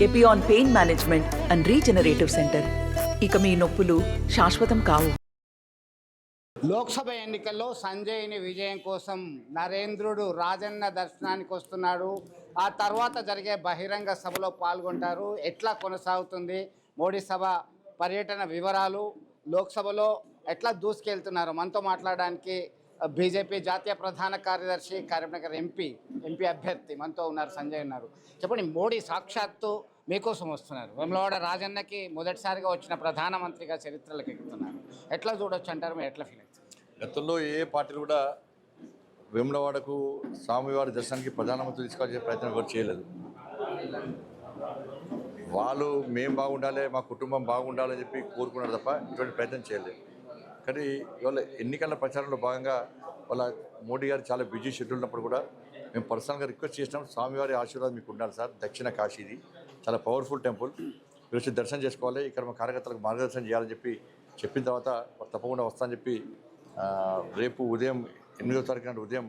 Epione pain management and regenerative centre. ఇక మీ నొప్పులు శాశ్వతం కావు. లోక్సభ ఎన్నికల్లో సంజయ్ని విజయం కోసం నరేంద్రుడు రాజన్న దర్శనానికి వస్తున్నాడు. ఆ తర్వాత జరిగే బహిరంగ సభలో పాల్గొంటారు. ఎట్లా కొనసాగుతుంది మోడీ సభ పర్యటన వివరాలు, లోక్సభలో ఎట్లా దూసుకెళ్తున్నారు, మనతో మాట్లాడడానికి బీజేపీ జాతీయ ప్రధాన కార్యదర్శి, కరీంనగర్ ఎంపీ అభ్యర్థి మనతో ఉన్నారు. సంజయ్ ఉన్నారు. చెప్పండి, మోడీ సాక్షాత్తు మీకోసం వస్తున్నారు. వేములవాడ రాజన్నకి మొదటిసారిగా వచ్చిన ప్రధానమంత్రిగా చరిత్రలకు ఎక్కుతున్నారు. ఎట్లా చూడొచ్చు అంటారు, మీరు ఎట్లా ఫీల్ అవుతారు? గతంలో ఏ పార్టీలు కూడా వేములవాడకు స్వామివారి దర్శనానికి ప్రధానమంత్రి తీసుకొచ్చే ప్రయత్నం ఎవరు చేయలేదు. వాళ్ళు మేము బాగుండాలి, మా కుటుంబం బాగుండాలని చెప్పి కోరుకున్నారు తప్ప ఇటువంటి ప్రయత్నం చేయలేదు. కానీ ఇవాళ ఎన్నికల ప్రచారంలో భాగంగా వాళ్ళ మోడీ గారు చాలా బిజీ షెడ్యూల్ ఉన్నప్పుడు కూడా మేము పర్సనల్గా రిక్వెస్ట్ చేసినాం, స్వామివారి ఆశీర్వాదం మీకు ఉండాలి సార్, దక్షిణ కాశీది చాలా పవర్ఫుల్ టెంపుల్, మీరు వచ్చి దర్శనం చేసుకోవాలి, ఇక్కడ మా కార్యకర్తలకు మార్గదర్శనం చేయాలని చెప్పిన తర్వాత తప్పకుండా వస్తానని చెప్పి రేపు ఉదయం 8వ తారీఖు నాడు ఉదయం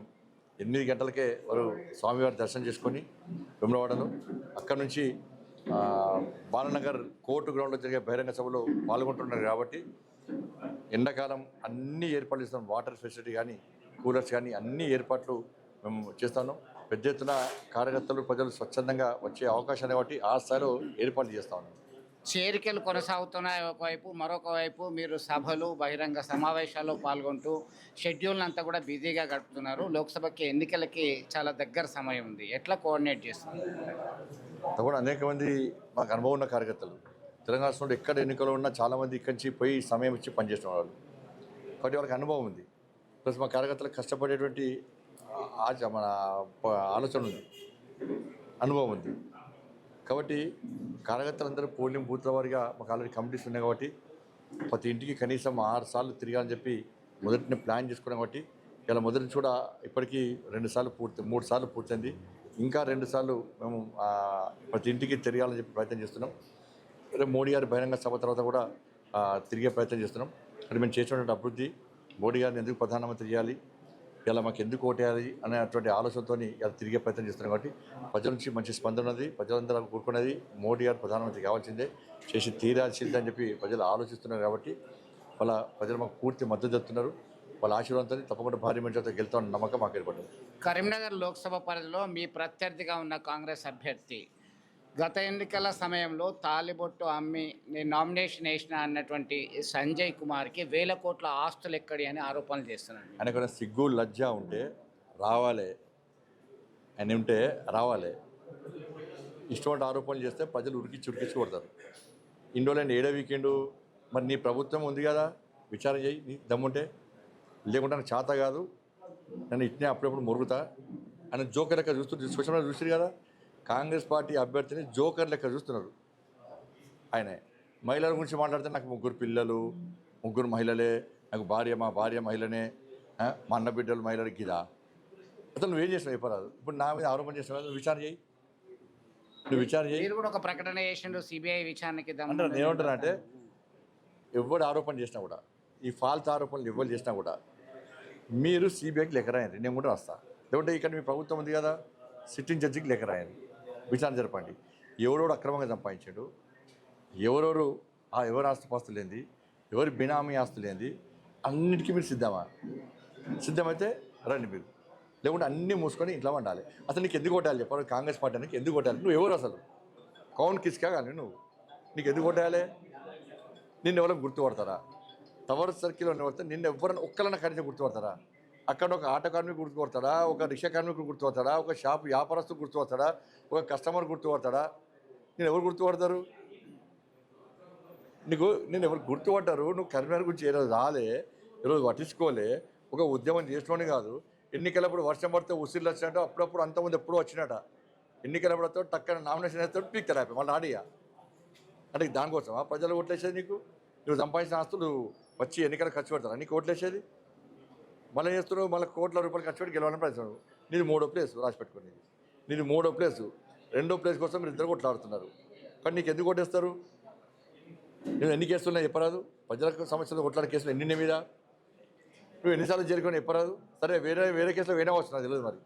8 గంటలకే వారు స్వామివారి దర్శనం చేసుకొని వేములవాడలో అక్కడి నుంచి బాలనగర్ కోర్టు గ్రౌండ్లో జరిగే బహిరంగ సభలో పాల్గొంటున్నారు. కాబట్టి ఎండాకాలం అన్ని ఏర్పాట్లు చేస్తాం, వాటర్ ఫెసిలిటీ కానీ కూలర్స్ కానీ అన్ని ఏర్పాట్లు మేము చేస్తాను. పెద్ద ఎత్తున కార్యకర్తలు ప్రజలు స్వచ్ఛందంగా వచ్చే అవకాశాన్ని బట్టి ఆ స్థాయిలో ఏర్పాట్లు చేస్తా ఉన్నాం. చేరికలు కొనసాగుతున్నాయి ఒకవైపు, మరొక వైపు మీరు సభలు బహిరంగ సమావేశాల్లో పాల్గొంటూ షెడ్యూల్ అంతా కూడా బిజీగా గడుపుతున్నారు. లోక్సభకి ఎన్నికలకి చాలా దగ్గర సమయం ఉంది. ఎట్లా కోఆర్డినేట్ చేస్తున్నారు? తప్పకుండా అనేక మంది మాకు అనుభవం ఉన్న కార్యకర్తలు తెలంగాణ రాష్ట్రంలో ఎక్కడ ఎన్నికలు ఉన్నా చాలామంది ఇక్కడి నుంచి పోయి సమయం ఇచ్చి పనిచేసిన వాళ్ళు, కాబట్టి వాళ్ళకి అనుభవం ఉంది. ప్లస్ మా కార్యకర్తలకు కష్టపడేటువంటి మన ఆలోచన ఉంది, అనుభవం ఉంది. కాబట్టి కార్యకర్తలందరూ పోలింగ్ బూత్ల వారిగా మాకు ఆల్రెడీ కమిటీస్ ఉన్నాయి. కాబట్టి ప్రతి ఇంటికి కనీసం 6 సార్లు తిరగాలని చెప్పి మొదటిని ప్లాన్ చేసుకున్నాం. కాబట్టి ఇలా మొదటి నుంచి కూడా ఇప్పటికీ 3 సార్లు పూర్తయింది. ఇంకా 2 సార్లు మేము ప్రతి ఇంటికి తిరగాలని చెప్పి ప్రయత్నం చేస్తున్నాం. రేపు మోడీ గారి బహిరంగ సభ తర్వాత కూడా తిరిగే ప్రయత్నం చేస్తున్నాం. అంటే మేము చేసినటువంటి అభివృద్ధి, మోడీ గారిని ఎందుకు ప్రధానమంత్రి చేయాలి, ఇలా మాకు ఎందుకు ఓటేయాలి అనేటువంటి ఆలోచనతో ఇలా తిరిగే ప్రయత్నం చేస్తున్నాం. కాబట్టి ప్రజల నుంచి మంచి స్పందన ఉన్నది. ప్రజలందరూ కోరుకునేది మోడీ గారు ప్రధానమంత్రి కావాల్సిందే, చేసి తీరాల్సిందే అని చెప్పి ప్రజలు ఆలోచిస్తున్నారు. కాబట్టి వాళ్ళ ప్రజలు మాకు పూర్తి మద్దతు చెప్తున్నారు. వాళ్ళ ఆశీర్వాదంతో తప్పకుండా భారీ మెజార్టీతో గెలుతామన్న నమ్మకం మాకు ఏర్పడింది. కరీంనగర్ లోక్సభ పరిధిలో మీ ప్రత్యర్థిగా ఉన్న కాంగ్రెస్ అభ్యర్థి గత ఎన్నికల సమయంలో తాలిబొట్టు అమ్మి నేను నామినేషన్ వేసిన అన్నటువంటి సంజయ్ కుమార్కి 1000 కోట్ల ఆస్తులు ఎక్కడి అని ఆరోపణలు చేస్తున్నాను. ఆయనకు సిగ్గు లజ్జ ఉంటే రావాలి, ఆయన ఉంటే రావాలి. ఇష్టమైన ఆరోపణలు చేస్తే ప్రజలు ఉరికిచ్చి కొడతారు. ఇన్ని రోజులు ఏడో వీకెండు మరి నీ ప్రభుత్వం ఉంది కదా, విచారణ చేయి నీ దమ్ముంటే, లేకుంటే నాకు చేత కాదు, నన్ను ఇట్నే అప్పుడప్పుడు మొరుగుతా అని జోకర్ లెక్క చూస్తారు కదా. కాంగ్రెస్ పార్టీ అభ్యర్థిని జోకర్ లెక్క చూస్తున్నారు. ఆయన మహిళల గురించి మాట్లాడితే నాకు 3 పిల్లలు, 3 మహిళలే, నాకు మా భార్య మహిళనే, మా అన్న బిడ్డలు మహిళలు గిదా. అసలు నువ్వేం చేసినావు చెప్పరాదు. ఇప్పుడు నా మీద ఆరోపణ చేసినావు, నువ్వు విచారణ చేయి. మీరు కూడా ఒక ప్రకటన చేసిండు, సిబిఐ విచారణకి అంటే నేనేమంటున్నా అంటే, ఎవరు ఆరోపణ చేసినా కూడా, ఈ ఫాల్స్ ఆరోపణలు ఎవరు చేసినా కూడా మీరు సిబిఐకి లెక్క రాయండి, నేను కూడా వస్తా. లేకుంటే ఇక్కడ మీ ప్రభుత్వం ఉంది కదా, సిట్టింగ్ జడ్జికి లెక్క రాయండి, విచారణ జరపండి. ఎవరోడు అక్రమంగా సంపాదించాడు, ఎవరు ఆస్తుపాస్తులు ఏంది, ఎవరి బినామీ ఆస్తులు ఏంది, అన్నిటికీ మీరు సిద్ధమైతే రండి మీరు, లేకుంటే అన్నీ మూసుకొని ఇంట్లో వండాలి. అసలు నీకు ఎందుకు కొట్టాలి చెప్పాలి, కాంగ్రెస్ పార్టీ నీకు ఎందుకు కొట్టాలి? నువ్వు ఎవరు అసలు కౌన్ కిస్కా కానీ నీకు ఎందుకు కొట్టాలి? నిన్ను ఎవరైనా గుర్తుపడతారా? టవర్ సర్కిల్లో పడితే నిన్ను ఎవరైనా ఒక్కరైనా కనీసం గుర్తుపడతారా? అక్కడ ఒక ఆటో కార్మికుడు గుర్తుపడతాడా, ఒక రిక్షా కార్మికుడు గుర్తుపడతాడా, ఒక షాప్ వ్యాపారస్తుడు గుర్తుపడతాడా, ఒక కస్టమర్ గుర్తుపడతాడా? నేను ఎవరు గుర్తుపడతారు? నేను ఎవరు గుర్తుపడ్డారు? నువ్వు కరీంనగర్ గురించి ఈరోజు ఈరోజు పట్టించుకోలే. ఒక ఉద్యమం చేసినోని కాదు, ఎన్నికలప్పుడు వర్షం పడితే ఉసిరిలు వచ్చినట్టు అప్పుడప్పుడు అంతమంది ఎప్పుడూ వచ్చినట, ఎన్నికలప్పుడుతో టక్కన నామినేషన్ వేస్తాడు, పీక్తారు అయిపోయి మళ్ళీ ఆడియా. అంటే దానికోసమా ప్రజలు ఓట్లేసేది? నువ్వు సంపాదించిన ఆస్తులు వచ్చి ఎన్నికలు ఖర్చు పెడతారా నీకు ఓట్లేసేది? మళ్ళీ చేస్తున్నావు, మళ్ళీ కోట్ల రూపాయలు ఖర్చు పెట్టి గెలవాలని ప్రయత్నం. నీది 3వ ప్లేస్ రాసి పెట్టుకునేది, నీది 3వ ప్లేసు. 2వ ప్లేస్ కోసం మీరు ఇద్దరు కొట్లాడుతున్నారు. కానీ నీకు ఎందుకు కొట్టేస్తారు? నేను ఎన్ని కేసులు ఉన్నాయి చెప్పరాదు? ప్రజలకు సమస్యలు కొట్లాడే కేసులు ఎన్ని మీద నువ్వు ఎన్నిసార్లు చేరుకొని చెప్పరాదు? సరే వేరే కేసులో వేరే వస్తున్నా తెలియదు. మరి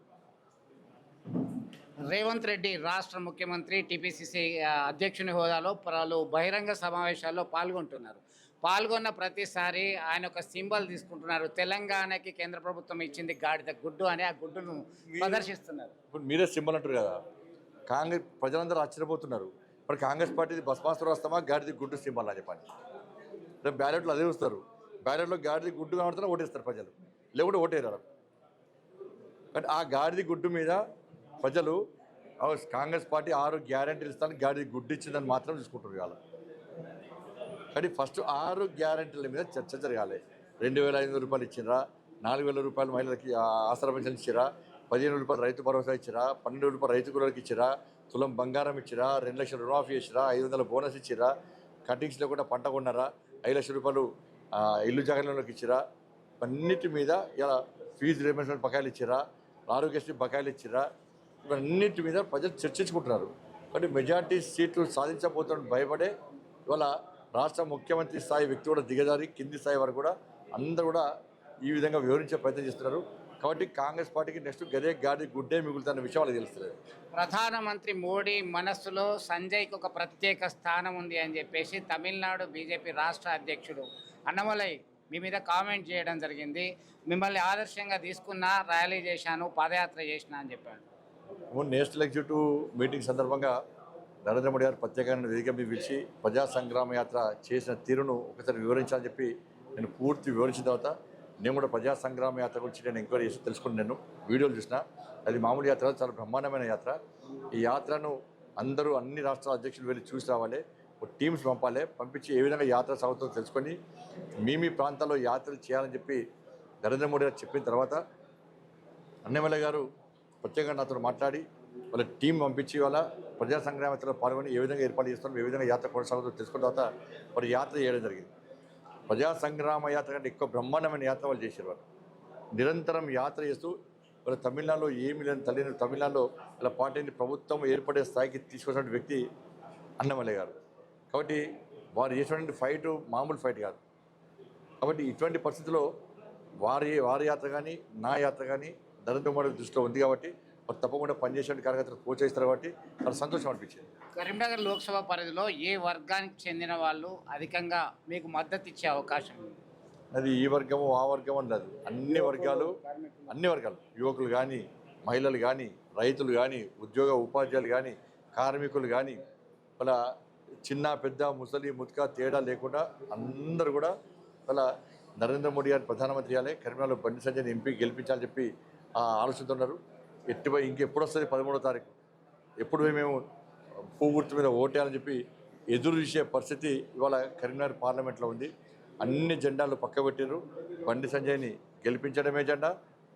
రేవంత్ రెడ్డి రాష్ట్ర ముఖ్యమంత్రి టీపీసీసీ అధ్యక్షుని హోదాలో పలు బహిరంగ సమావేశాల్లో పాల్గొన్న ప్రతిసారి ఆయన ఒక సింబల్ తీసుకుంటున్నారు. తెలంగాణకి కేంద్ర ప్రభుత్వం ఇచ్చింది గాడిద గుడ్డు అని ఆ గుడ్డును ప్రదర్శిస్తున్నారు. ఇప్పుడు మీరే సింబల్ అంటారు కదా, కాంగ్రెస్ ప్రజలందరూ ఆశ్చర్యపోతున్నారు. ఇప్పుడు కాంగ్రెస్ పార్టీది భస్మాసుర వస్తామా గాడిది గుడ్డు సింబల్ అని చెప్పండి. రేపు బ్యాలెట్లో అదే వస్తారు. బ్యాలెట్లో గాడిది గుడ్డు కనబడుతున్నా ఓటేస్తారు ప్రజలు, లేకుంటే ఓటేరారు. బట్ ఆ గాడిది గుడ్డు మీద ప్రజలు కాంగ్రెస్ పార్టీ 6 గ్యారెంటీలు ఇస్తాను గాడిది గుడ్డు ఇచ్చిందని మాత్రం చూసుకుంటారు ఇవాళ. కానీ ఫస్ట్ 6 గ్యారెంటీల మీద చర్చ జరగాలి. 2,500 రూపాయలు ఇచ్చిరా, 4,000 రూపాయలు మహిళలకి ఆసరా పెన్షన్ ఇచ్చిరా, 15,000 రూపాయలు రైతు భరోసా ఇచ్చిరా, 12,000 రూపాయలు రైతు కూరలకు ఇచ్చిరా, తులం బంగారం ఇచ్చిరా, 2 లక్షల రుణమాఫీ ఇచ్చిరా, 500 బోనస్ ఇచ్చిరా, కటింగ్స్ లేకుండా పంట కొన్నారా, 5 లక్షల రూపాయలు ఇల్లు జాగ్రత్తలోకి ఇచ్చిరా, అన్నిటి మీద ఇలా ఫీజు రీయింబర్స్మెంట్ బకాయిలు ఇచ్చిరా, ఆరోగ్యశ్రీ బకాయిలు ఇచ్చిరా, ఇవన్నిటి మీద ప్రజలు చర్చించుకుంటున్నారు. కాబట్టి మెజార్టీ సీట్లు సాధించబోతున్న భయపడే ఇవాళ రాష్ట్ర ముఖ్యమంత్రి స్థాయి వ్యక్తి కూడా దిగజారి కింది స్థాయి వరకు కూడా అందరూ కూడా ఈ విధంగా వివరించే ప్రయత్నం చేస్తున్నారు. కాబట్టి కాంగ్రెస్ పార్టీకి నెక్స్ట్ గదే గాడి గుడ్డే మిగులుతున్న విషయం వాళ్ళకి తెలుస్తుంది. ప్రధానమంత్రి మోడీ మనస్సులో సంజయ్కి ఒక ప్రత్యేక స్థానం ఉంది అని చెప్పేసి తమిళనాడు బీజేపీ రాష్ట్ర అధ్యక్షుడు అన్నమలై మీ మీద కామెంట్ చేయడం జరిగింది. మిమ్మల్ని ఆదర్శంగా తీసుకున్నా, ర్యాలీ చేశాను, పాదయాత్ర చేసిన అని చెప్పాడు. నేషనల్ ఎగ్జిక్యూటివ్ మీటింగ్ సందర్భంగా నరేంద్ర మోడీ గారు ప్రత్యేకమైన వేదిక మీద పిలిచి ప్రజా సంగ్రామ యాత్ర చేసిన తీరును ఒకసారి వివరించాలని చెప్పి నేను పూర్తి వివరించిన తర్వాత నేను కూడా ప్రజా సంగ్రామ యాత్ర గురించి నేను ఎంక్వైరీ చేసి తెలుసుకుని నేను వీడియోలు చూసిన. అది మామూలు యాత్ర, చాలా బ్రహ్మాండమైన యాత్ర. ఈ యాత్రను అందరూ అన్ని రాష్ట్రాల అధ్యక్షులు వెళ్ళి చూసి రావాలి, టీమ్స్ పంపాలి, పంపించి ఏ విధంగా యాత్ర సాగుతుందో తెలుసుకొని మీ ప్రాంతాల్లో యాత్రలు చేయాలని చెప్పి నరేంద్ర మోడీ గారు చెప్పిన తర్వాత అన్నమలై గారు ప్రత్యేకంగా నాతో మాట్లాడి వాళ్ళ టీం పంపించి వాళ్ళ ప్రజా సంగ్రామ యాత్రలో పాల్గొని ఏ విధంగా ఏర్పాటు చేస్తున్నాం, ఏ విధంగా యాత్ర కొనసాగుతుందో తెలుసుకున్న తర్వాత వారు యాత్ర చేయడం జరిగింది. ప్రజా సంగ్రామ యాత్ర కంటే ఎక్కువ బ్రహ్మాండమైన యాత్ర వాళ్ళు చేశారు. వాళ్ళు నిరంతరం యాత్ర చేస్తూ వాళ్ళ తమిళనాడులో ఏమి లేని తమిళనాడులో వాళ్ళ పార్టీని ప్రభుత్వం ఏర్పడే స్థాయికి తీసుకొచ్చినటువంటి వ్యక్తి అన్నమలై గారు. కాబట్టి వారు చేసినటువంటి ఫైట్ మామూలు ఫైట్ కాదు. కాబట్టి ఇటువంటి పరిస్థితుల్లో వారి యాత్ర కానీ నా యాత్ర కానీ నరేంద్ర మోడీ దృష్టిలో ఉంది. కాబట్టి వారు తప్పకుండా పనిచేసే కార్యకర్తలు ప్రోత్సహిస్తారు. కాబట్టి వాళ్ళు సంతోషం అనిపించింది. కరీంనగర్ లోక్సభ పరిధిలో ఏ వర్గానికి చెందిన వాళ్ళు అధికంగా మీకు మద్దతు ఇచ్చే అవకాశం ఉంది? అది ఈ వర్గము ఆ వర్గం అని లేదు, అన్ని వర్గాలు యువకులు కానీ, మహిళలు కానీ, రైతులు కానీ, ఉద్యోగ ఉపాధ్యాయులు కానీ, కార్మికులు కానీ, వాళ్ళ చిన్న పెద్ద ముసలి ముత్క తేడా లేకుండా అందరూ కూడా వాళ్ళ నరేంద్ర మోడీ గారిని ప్రధానమంత్రి చేయాలి, కరీంనగర్లో బండి సంజయ్ని ఎంపీ గెలిపించాలని చెప్పి ఆలోచిస్తున్నారు. ఇంకెప్పుడు వస్తుంది 13వ తారీఖు, ఎప్పుడు మేము పువ్వు గుర్తు మీద ఓటేయాలని చెప్పి ఎదురు చూసే పరిస్థితి ఇవాళ కరీంనగర్ పార్లమెంట్లో ఉంది. అన్ని జెండాలు పక్కబెట్టారు. బండి సంజయ్ని గెలిపించడమే ఎజెండా,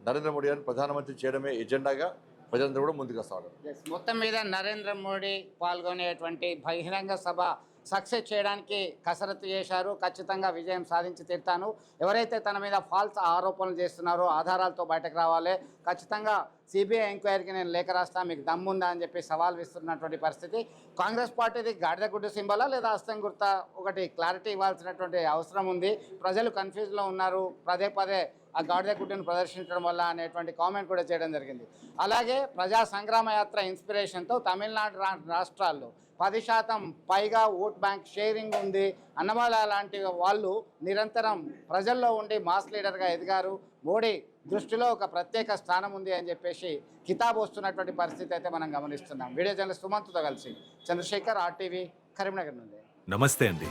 నరేంద్ర మోడీ గారిని ప్రధానమంత్రి చేయడమే ఎజెండాగా ప్రజలందరూ కూడా ముందుకు వస్తారు. మొత్తం మీద నరేంద్ర మోడీ పాల్గొనేటువంటి బహిరంగ సభ సక్సెస్ చేయడానికి కసరత్తు చేశారు. ఖచ్చితంగా విజయం సాధించి తీరుతాను. ఎవరైతే తన మీద ఫాల్స్ ఆరోపణలు చేస్తున్నారో ఆధారాలతో బయటకు రావాలి. ఖచ్చితంగా సిబిఐ ఎంక్వైరీకి నేను లేఖ రాస్తా, మీకు దమ్ముందా అని చెప్పి సవాల్ విస్తున్నటువంటి పరిస్థితి. కాంగ్రెస్ పార్టీది గాడిద గుడ్డు సింబలా లేదా హస్తం గుర్తా, ఒకటి క్లారిటీ ఇవ్వాల్సినటువంటి అవసరం ఉంది. ప్రజలు కన్ఫ్యూజ్లో ఉన్నారు, పదే పదే ఆ గాడిద గుడ్డును ప్రదర్శించడం వల్ల అనేటువంటి కామెంట్ కూడా చేయడం జరిగింది. అలాగే ప్రజా సంగ్రామ యాత్ర ఇన్స్పిరేషన్తో తమిళనాడు రాష్ట్రాల్లో 10% పైగా ఓట్ బ్యాంక్ షేరింగ్ ఉంది. అన్నమలై లాంటి వాళ్ళు నిరంతరం ప్రజల్లో ఉండి మాస్ లీడర్గా ఎదిగారు. మోడీ దృష్టిలో ఒక ప్రత్యేక స్థానం ఉంది అని చెప్పేసి కితాబ్ వస్తున్నటువంటి పరిస్థితి అయితే మనం గమనిస్తున్నాం. వీడియో జర్నలిస్ట్ సుమంత్తో కలిసి చంద్రశేఖర్, RTV, కరీంనగర్ నుండి. నమస్తే అండి.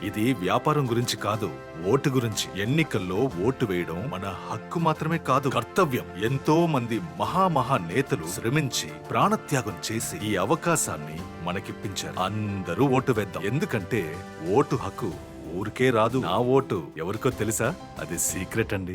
ఇది వ్యాపారం గురించి కాదు, ఓటు గురించి. ఎన్నికల్లో ఓటు వేయడం మన హక్కు మాత్రమే కాదు, కర్తవ్యం. ఎంతో మంది మహా నేతలు శ్రమించి ప్రాణత్యాగం చేసి ఈ అవకాశాన్ని మనకిప్పించారు. అందరూ ఓటు వేద్దాం. ఎందుకంటే ఓటు హక్కు ఊరికే రాదు. నా ఓటు ఎవరికో తెలుసా? అది సీక్రెట్ అండి.